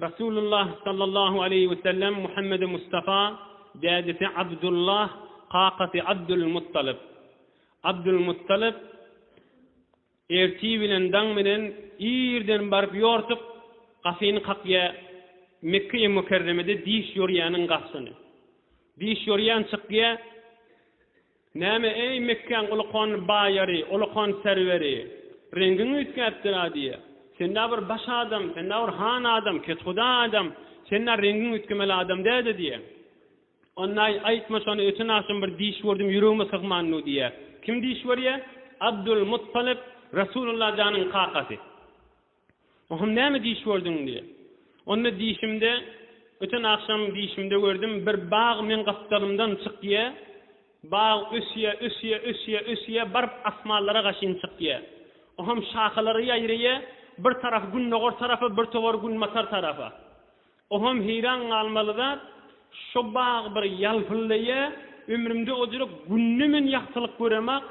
Resulullah sallallahu aleyhi ve sellem Muhammed Mustafa dädesi Abdullah qaqasy Abdülmuttalib. Abdülmuttalib erti bilen daň bilen ýerden baryp ýortup gasyny qaqya Mekke-i Mükerreme'de diş ýorýanyň gasyny. Diş ýorýan çykýa näme ey Mekkeň ulukon baýary, ulukon serweri, rengiňi ütkäpdir diýe. Sen bir baş adam, sen bir han adam, kethuda adam, sen rengiňi ütkemeli adam dädi diýe. Onay aýtma şonu ötün aşym bir diş gördüm ýüregime sygmanly diýe. Kim diş görýär? Abdülmuttalib Resulullah janyň qaqasy. Oňam näme diş gördüň diýe. Onu dişimde ötün akşam dişimde gördüm bir bağ men gaplarımdan çykýa. Bağ ösýe barp asmanlara gaşyn çykýa. Oňam şahalary ýaýrýa, bir taraf gün nogor tarafy, bir togor gün matar tarafy. Oňam hiran galmalyda şu bağ bir ýalpylýa, ömrümde ojuruk günni men ýaktylyk göremek.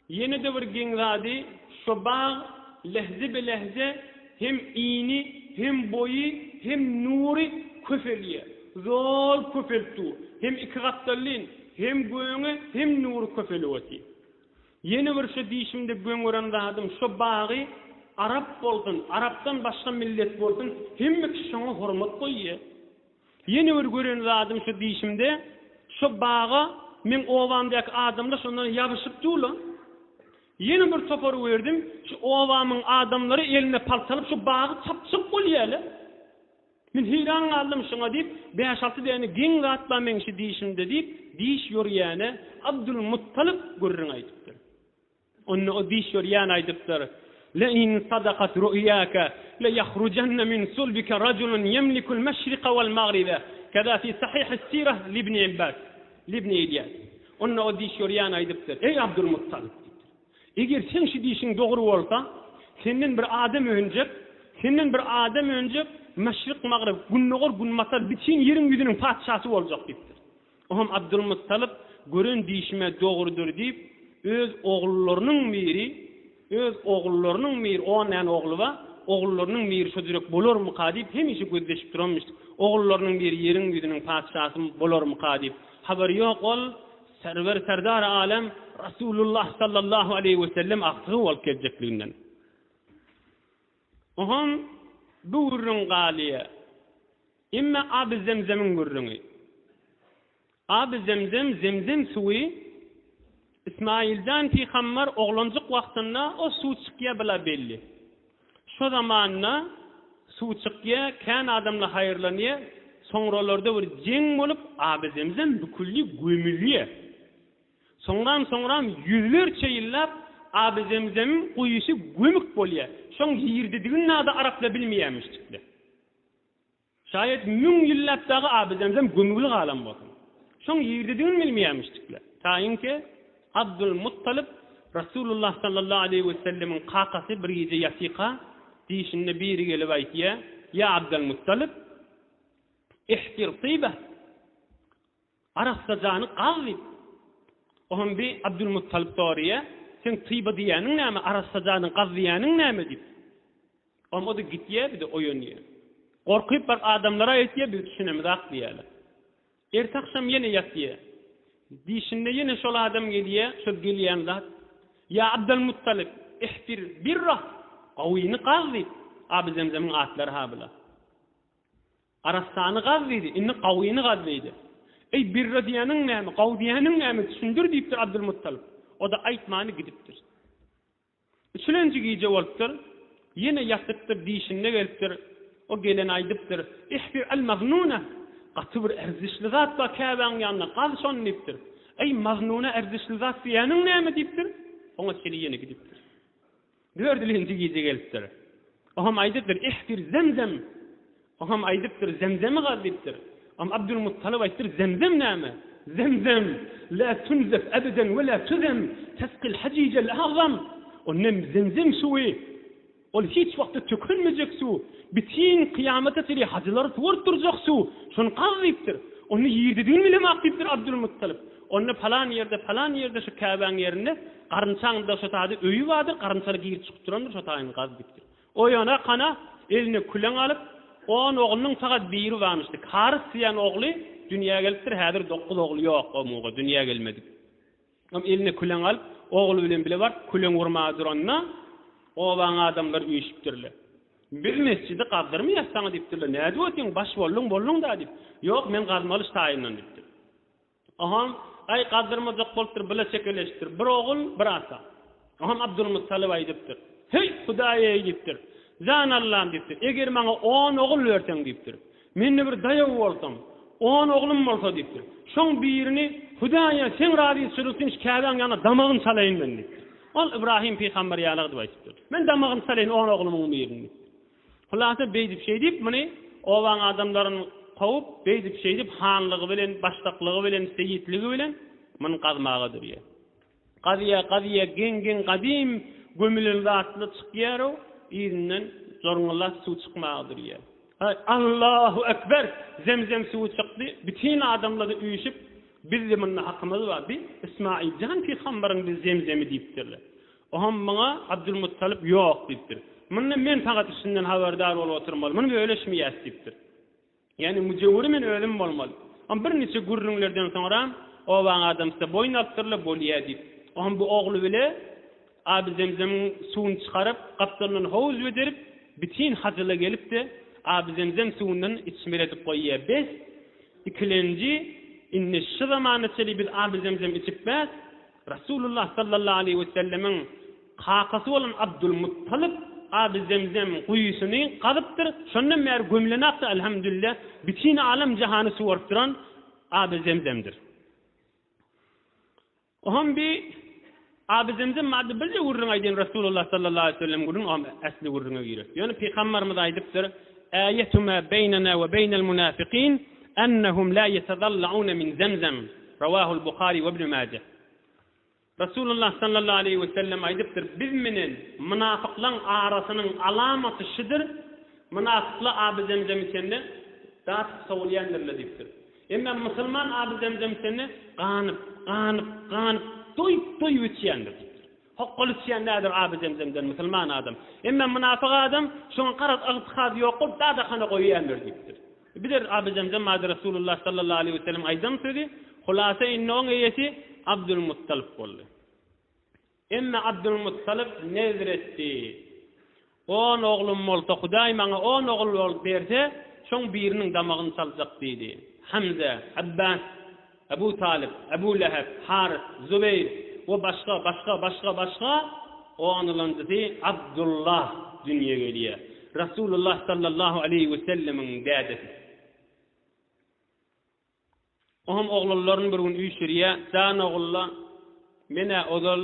Yeni de bir geňzady, şu bağ lehze be lehze hem iğni, hem boyu, hem nuri köfelýe. Zor köfeltu. Hem iki gatdalyn, hem göňe, hem nuri köfelýär. Yeni bir şu dişimde göň gören zadym şu bagy Arap boldun, Arapdan başga millet boldun, hemme şoňa hormat goýýar. Yeni bir gören zadym şu dişimde şu bagy men owandaki adamlar şondan ýabyşyp durlar. Yeni bir topar verdim, şu ovamın adamları eline paltalıp şu bağı çapçıp bolýarlar. Men hiran galdım şuna deyip, 5-6 däne giň gatla men şu dişimde deyip, diş ýorýany Abdülmuttalib görüň aýdypdyr. Onu o diş ýorýany aýdypdyr. La in sadaqat ru'yaka la yakhrujanna min sulbika rajulun yamliku al-mashriqa wal-maghriba. Kada fi sahih as-sirah li ibn İlyas. Onu o diş ýorýany aýdypdyr. Ey Abdülmuttalib, eger sen şu dişin dogry bolsa, senden bir adam önjep, meşrik magrib, günnogor günmatar bitin yerin ýüzüniň padşasy boljak diýipdir. Oňam Abdülmuttalib gören dişime dogrydyr diýip, öz oglullarynyň miri, oňan ogly ba, oglullarynyň miri şojurek bolarmy diýip hemişe gözleşip duranmyş. Oglullarynyň biri yerin ýüzüniň padşasy bolarmy diýip, habary ýok ol, serwer serdar alem Resulullah sallallahu aleyhi ve sellem aktığı ol gelecekliğinden. Ohan bu gurrun galiye. İmme abi zemzemin gurrunu. Abi zemzem suyu İsmail'den Peygamber oğlancık vaktinde o su çıkıya bile belli. Şu zamanla su çıkıya kan adamla hayırlanıya sonralarda bir ceng olup abi zemzem bükülli gömülüye. Soňram yüzlerçe ýyllap abi zemzemin kuyusu gömük bolýar. Şoň ýerdidigini nada arapla bilmeýärmişdi. Şayet 1000 ýyllapdagy abi zemzem gömügli galan bolsun. Şoň ýerdidigini bilmeýärmişdi. Taýinki Abdülmuttalib Resulullah sallallahu aleyhi ve sellemin qaqasy bir gece ýasyqa diýişinde biri gelip aýtýar: "Ya Abdülmuttalib, ihtir tiba." Arasda jany gazlyp. Oňam bir Abdülmuttalib soraýar: "Sen tiba diýäniň näme? Arasda jany gazlyanyň näme?" diýip. O da gitýär, bir de oýanýar. Gorkyp bir adamlara aýtýar, bir düşünemek diýerler. Ertaxşam ýene ýatýar. Diýişinde ýene şol adam gelýär, şu gelýän zat: "Ya Abdülmuttalib, ihtir birra." Gawyny gazlyp, abi zemzemin atlary ha bila. Arastany gazlydy, inni gawyny gazlydy. Ey birra diýäniň näme, gaw diýäniň näme düşündir diýipdir Abdülmuttalib. O da aýtmany gidipdir. Üçlenji gije bolupdyr. Ýene ýatypdyr, diýişinde gelipdir. O gelen aýdypdyr: "Ihfir al-magnuna." Gaty bir erzişli zat ba käbäň ýanyna galşon diýipdir. Ey magnuna erzişli zat diýäniň näme diýipdir. Oňa seni ýene gidipdir. Dördülenji gije gelipdir. Oňam aýdypdyr: "Ihfir zemzem." Oňam aýdypdyr: "Zemzemi gazlypdyr." Am Abdülmuttalib aýtdyr: "Zemzem näme? Zemzem la tunzaf abadan we la tuzam, tasqi al-hajij al-a'zam." Onem zemzem suwy. Ol hiç wagtda tökülmejek su. Bitin kıyamata tili hacılar tuwurt durjak su. Şonu gazlypdyr. Onu ýerdidigini bilemek diýipdir Abdülmuttalib. Onu falan ýerde şu käbäň ýerinde garynçaňda şu taýda öýü bardyr, garynçaly giyip çykyp durandyr, şu taýyny gazlypdyr. O ýana kana eline külen alyp 10 oğlunun fakat biri varmıştı. Karıs diyen oğlu dünyaya gelipdir. Häzir 9 oğlu yok o muga dünyaya gelmedi. Eline külen alıp oğlu bilen bile var. Külen vurmağa duranna o bana adamlar üyüşüpdirler. Bir mescidi qazdırmı sana dipdirler. Ne diyorsun? Baş bollun da dip. Yok men qazmalı sayından dipdir. Aham ay qazdırmajak bolupdyr, bile çekeleştir. Bir oğul, bir ata. Aham Abdülmuttalib aýdypdyr. Hey Hudaýa aýdypdyr. Zan Allah'ım dipdir. Eger maňa 10 oğul berseň dipdir. Men bir daýaw bolsam, 10 oğlum bolsa dipdir. Şoň birini Hudaýa sen razy sürüsün şäban ýana damagyny salaýyn men dipdir. Ol İbrahim peýgamber ýalygy diýipdir. Men damagyny salaýyn 10 oğlumyň birini. Hulasa beýdip şey dip meni owan adamlaryň qowup beýdip şey dip hanlygy bilen, başlyklygy bilen, seýitligi bilen meni qazmagadyr ýa. Qadiýa gen qadim gömülen zatly çykýar, ýerinden zorunla suw çykmagadyr ýa. Allahu ekber, zemzem suw çykdy. Bütün adamlar da üýüşip biz de bunun hakkımız var. Bir İsmail Can Peygamberin biz zemzemi deyipdirler. Oham bana Abdülmuttalib yok deyipdir. Men fakat üstünden haberdar olup oturmalı. Bunu böyle işmeyes deyipdir. Yani mücevveri men ölüm olmalı. Ama bir neçe gurrunlardan sonra o bana adam size boyun attırla bolya deyip. Oham bu oğlu bile abi zemzemin suyunu çıkarıp kaptanın havuz öderip bütün hacıla gelip de abi zemzem suyundan içmir edip koyuyor. Beş, ikilenci İnne şu zamanı çeli bir abi zemzem içip bes, Resulullah sallallahu aleyhi ve sellemin kakası olan Abdülmuttalib abi zemzem kuyusunu qadıptır. Şondan mer gömlenakta elhamdülillah bütün alem cihanı suvarttıran abi zemzemdir. Oham bir abi zemzem madde bilce vurrun aydın Resulullah sallallahu aleyhi ve sellem vurrun ama asli vurruna girer. Yani Peygamberimiz aydıptır. Ayetuma beynena ve beynel munafiqin أنهم لا يتضلعون من زمزم رواه البخاري وابن ماجه. Resulullah sallallahu aleyhi ve sellem aydıptır. Biz minin münafıklan arasının alamatı şidir. Münafıkla abi zemzem içinde daha savulayanlarla deyiptir. Ama Müslüman abi zemzem içinde kanıp doy içiyendir. Hokkul içiyenlerdir abi zemzemden Müslüman adam. Ama münafık adam şuna karat ağıtkaz yok olup daha da kana koyuyandır deyiptir. Bilir abi zemzem madı Resulullah sallallahu aleyhi ve sellem aydan söyledi. Hulasa inneğin eyesi Abdülmuttalib oldu. Emme Abdülmuttalib nezretti. 10 oğlum olsa Hudaý maňa 10 oğul ol berse, şoň biriniň damagyny saljak diýdi. Hamza, Abbas, Abu Talib, Abu Lahab, Haris, Zubeyr we başga oğlandy Abdullah dünýäge gelýär. Resulullah sallallahu aleyhi ve sellemin dädesi. Oham oğullarının bir gün üýşiriye, "San oğulla, mene odal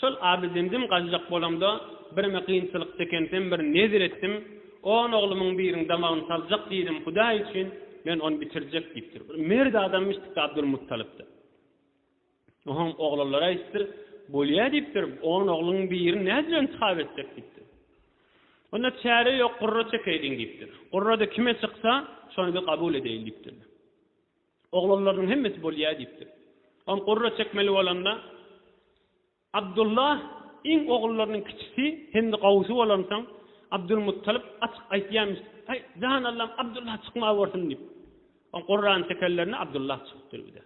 şol abi zemzem gazjak bolamda bir qiyinçylyk çekensem bir nezir etdim. 10 oğlumyň biriň damagyny saljak diýdim Hudaý üçin, men onu bitirjek" diýipdir. Merde adammışdy Abdülmuttalibdi. Oham oğullara aýtdyr, "Bolýa" diýipdir. 10 oğlunyň biriň näzirden çykyp etjek diýipdir. Onda çare yok, qurra çekeydin deyipdir. Qurra da kime çıksa, şonu bir kabul edeyin deyipdir. Oğlanların hemmesi bolya deyipdir. On qurra çekmeli olanda, Abdullah, in oğullarının kiçisi, hem de qavusu olansan, Abdülmuttalib açık aytýarmy, "Ay, zan Allah'ım, Abdullah çıkma bolsun" deyip. On qurrany çekerlerine Abdullah çıktı bir de.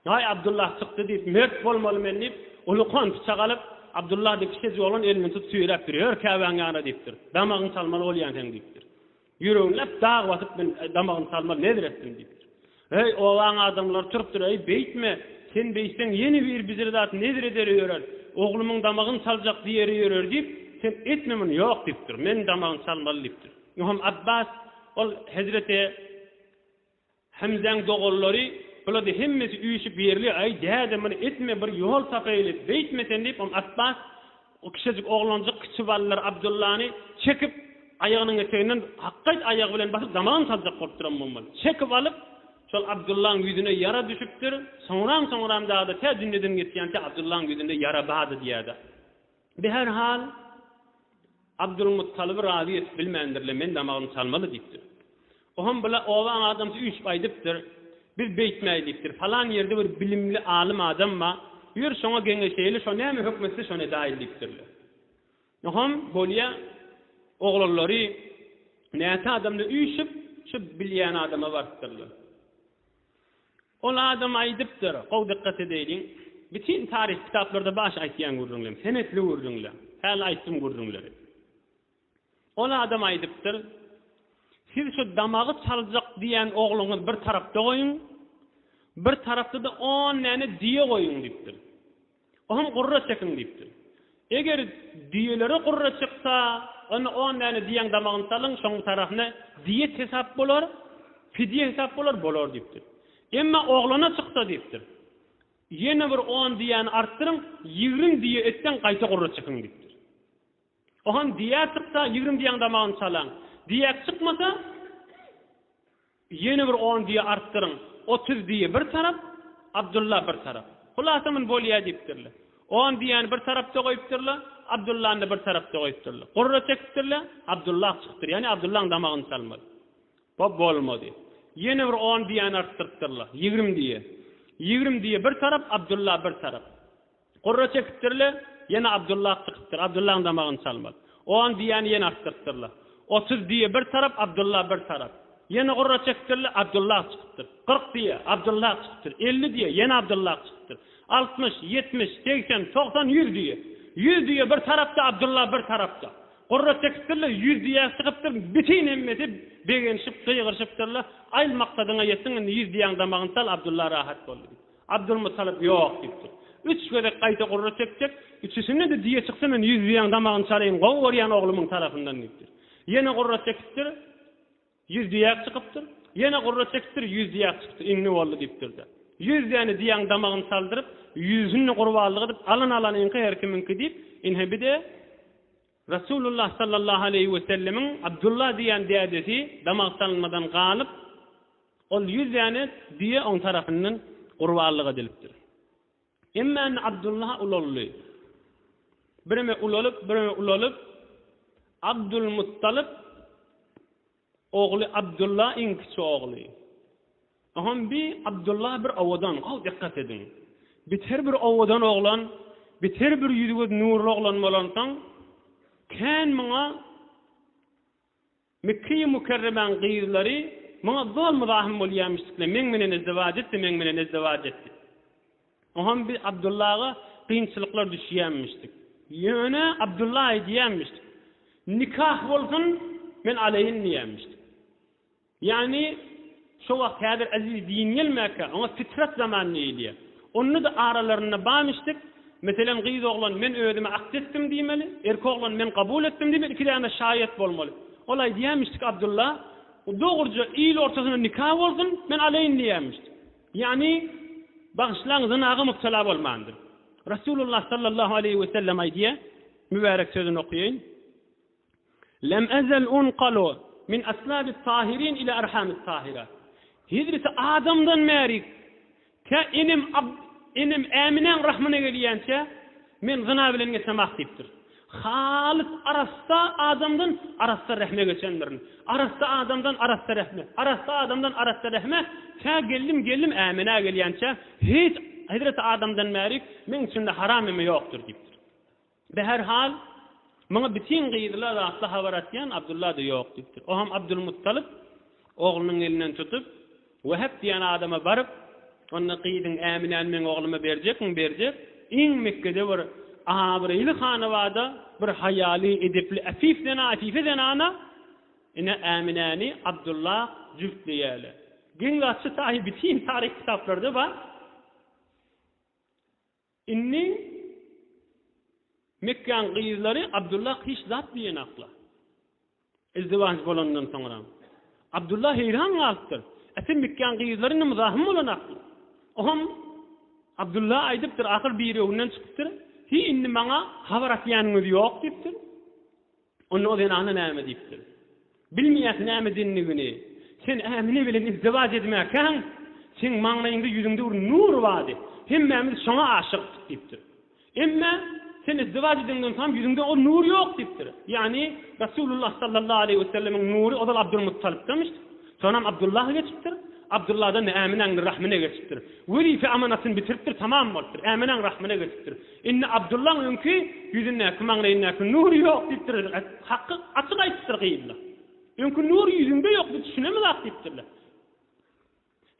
"Ay, Abdullah çıktı" deyip, "Mert bolmaly men" deyip, uluqan bıçak alıp, Abdullah de kişi yolun elini tut süýrep duruyor, käbän ýana deyipdir. Damagyny salmaly bolýan sen deyipdir. Yüreğin lep dağ basyp ben damagyny salmaly nedir etdim deyipdir. Hey owaň adamlar turupdyr, "Ey beýtme, sen beýsen ýeni bir bizir zat nedir eder ýörer. Oglumyň damagyny saljak diýeri ýörer" deyip, "Sen etmemini ýok" deyipdir. "Men damagyny salmaly" deyipdir. Ýa-da Abbas ol Hazreti Hamzaň dogollary Böyle de hemmesi üyüşüp yerli, ay däde meni etme bir yol tapaýly, beýtmesen diýip Abbas o kişicik oğlancık kiçi ballar Abdullah'ni çekip ayagynyň eteginden haqqat aýagy bilen basyp damagyny saljak bolup duran bolmaly. Çekip alyp şol Abdullah'ın yüzüne yara düşüpdir. Soňram dağda te dünneden geçýände Abdullah'ın yüzünde yara bady diýdi. Bir her hal Abdülmuttalib razy etip bilmendirle men damagyny salmaly diýipdir. Oham bula owan adam üýüp aýdypdyr. Biz beýtmäýdikdir. Falan ýerde bir bilimli alim adamma, ýür şoňa geňeşeýli, şo näme hökmetse şonu daýildikdir. Oham bolýa oğlanlary näse adamla üýşüp şu bilýän adama bardylar. Ol adam aýdypdyr, gow dikkat edeýin. Bütün tarih kitaplarda baş aýtýan görüňler, senetli görüňler. Häl aýtdym görüňler. Ol adam aýdypdyr, siz şu damagy çaljak diýen ogluňy bir tarapda goýun, bir tarapda da 10 näne diýe goýun diýipdir. Oňam gurra çekin diýipdir. Eger diýeleri gurra çyksa, onu 10 näne diýen damagyny salyň, şoň tarahyna diýe hesap bolar, fidye hesap bolar diýipdir. Emma oglana çyksa diýipdir. Ýene bir 10 diýen artdyryň, 20 diýe etden gaýta gurra çekin diýipdir. Ohan diýe çyksa 20 diýen damagyny salyň. Diýe çykmasa ýene bir 10 diýe artdyryň. 30 diye bir taraf, Abdullah bir taraf. Hulasymyn bolýa diýipdirler. 10 diýen bir tarapda goýupdyrlar, Abdullahny bir tarapda goýupdyrlar. Gurra çekipdirler, Abdullah çykdyr. Ýani Abdullah'ın damagyny salmady. Bu bolmady. Ýene bir 10 diýen artdyrdylar, 20 diye. 20 diye bir taraf, Abdullah bir taraf. Gurra çekipdirler, ýene Abdullah çykdyr. Abdullah'ın damagyny salmady. 10 diýen ýene artdyrdylar. 30 diye bir taraf, Abdullah bir taraf. Yine gurra çektirle Abdullah çıktır. 40 diye Abdullah çıktır. 50 diye yine Abdullah çıktır. 60, 70, 80, 90, 100 diye. 100 diye bir tarafta Abdullah bir tarafta. Gurra çektirle 100 diye çıkıptır. Bütün emmeti begenişip, kıygırışıptırlar. Ayl maksadına yetsin, 100 diyen damağın sal Abdullah rahat oldu. Abdülmuttalip yok deyiptir. 3 göre kayta gurra çekecek. Üçüsünde de diye çıksın, 100 diyen damağın salayım. Gow oryan oğlumun tarafından deyiptir. Yine gurra çektir. 100 diýek çykypdyr. Ýene gurra çektir 100 diýek çykdy. Iňni boldy diýipdir. 100 diýeni diýen damagyny saldyryp, 100-üni gurbanlygy diýip alan iňki her kiminki diýip, inhebide Rasulullah sallallahu aleyhi we sellemiň Abdullah diýen dädesi damak salmadan galyp, ol 100 diýeni diýe on tarapyndan gurbanlygy edilipdir. Emmen Abdullah ulully. Bireme ulalyp Abdülmuttalip oğlu Abdullah inkisi oğlu. Aham bir Abdullah bir ovadan, dikkat edin. Biter bir ovadan oğlan, biter bir yüzüge nurlu oğlan bolansan, kan maňa Mekke-i Mukerremen gyýzlary maňa zor muzahim bolýarmyşdyklar. Men menen izdiwaç etdi. Aham bir Abdullah'a kynçylyklar düşýärmişdik. Ýöne Abdullah diýärmişdik. Nikah bolsun, men aleyhin diýärmişdik. Yani şu wagt häzir aziz din gelmäke, ama fitrat zamanı idi. Onu da aralarına bağmıştık. Mesela gyz oglan men özüme akt etdim diýmeli, erkek oglan men kabul etdim diýmeli, iki tane şahit bolmaly. Olay diýärmişdik Abdullah, dogurca ýyl ortasyna nikah bolsun, men aleyhin diýärmişdik. Yani bagşlaňyzyň agy mutala bolmandyr. Rasulullah sallallahu aleyhi ve sellem aýdýar, mübarek sözüni okuýyn. Lem ezel unqalu min aslabit tahirin ila arhamit tahirat. Hizreti Adam'dan merik ka inim Aminen rahmine gelýänçe men zina bilen geçemak diýipdir. Halis arasta Adam'dan arasta rahme geçendirin. Arasta Adam'dan arasta rahme. Arasta Adam'dan arasta rahme. Ka geldim Amine gelýänçe hiç Hizreti Adam'dan merik men içinde haram emi ýokdur diýipdir. Be her hal maňa bütün gyýdylar asla habar atýan Abdullah da ýok diýipdir. O ham Abdülmuttalip oğlunun elinden tutup Wahab diýen adama barıp onu gyýdyn Aminan men oğluma berjekmi berjek. Iň Mekke'de bir abiryly hanawada bir hayali edepli afifden ana ine Aminani Abdullah jüftleýärler. Giňgaçy tahi bütün tarih kitaplarda bar. Inni Mekke'nin gyýzlary Abdullah hiç zat diýen akla. İzdivaç bolandan soňra. Abdullah heyran galypdyr. Etin Mekke'nin gyýzlaryny muzahim bolan akla. Oham Abdullah aýdypdyr, ahyr biri öňünden çykypdyr. Hi inni maňa habar atýanyňyz ýok diýipdir. Onu o ana näme diýipdir. Bilmeýäs näme dinligini. Sen Amine bilen izdivaç etmäkäň, sen maňlaýynda ýüzüňde bir nur wady. Hemmemiz şoňa aşykdyk diýipdir. Emma sen izdivaç edenden tam yüzünde o nur yok diýipdir. Yani Rasulullah sallallahu aleyhi ve sellemin nuru o da Abdülmuttalip demiştir. Sonra Abdullah'a geçipdir. Abdullah'dan Amine'nin rahmine geçipdir. Velife amanatyny bitiripdir, tamam bolupdyr. Amine'nin rahmine geçipdir. Inni Abdullah'ın öňki yüzünde kımaňlaýynda nur yok diýipdir. Hakkı açyk aýtdyr gyýdylar. Çünkü nur yüzünde yok, bu düşünemez aktiftirler.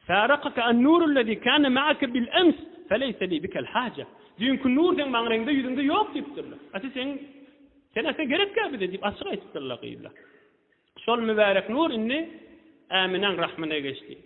فارقك النور الذي كان معك بالأمس فليس لي بك الحاجة. Çünkü nur sen bağrında yüzünde yok diptirler. Ati sen asa gerek gabi de dip açık aytırlar gıyla. Şol mübarek nur inni aminen rahmine geçti.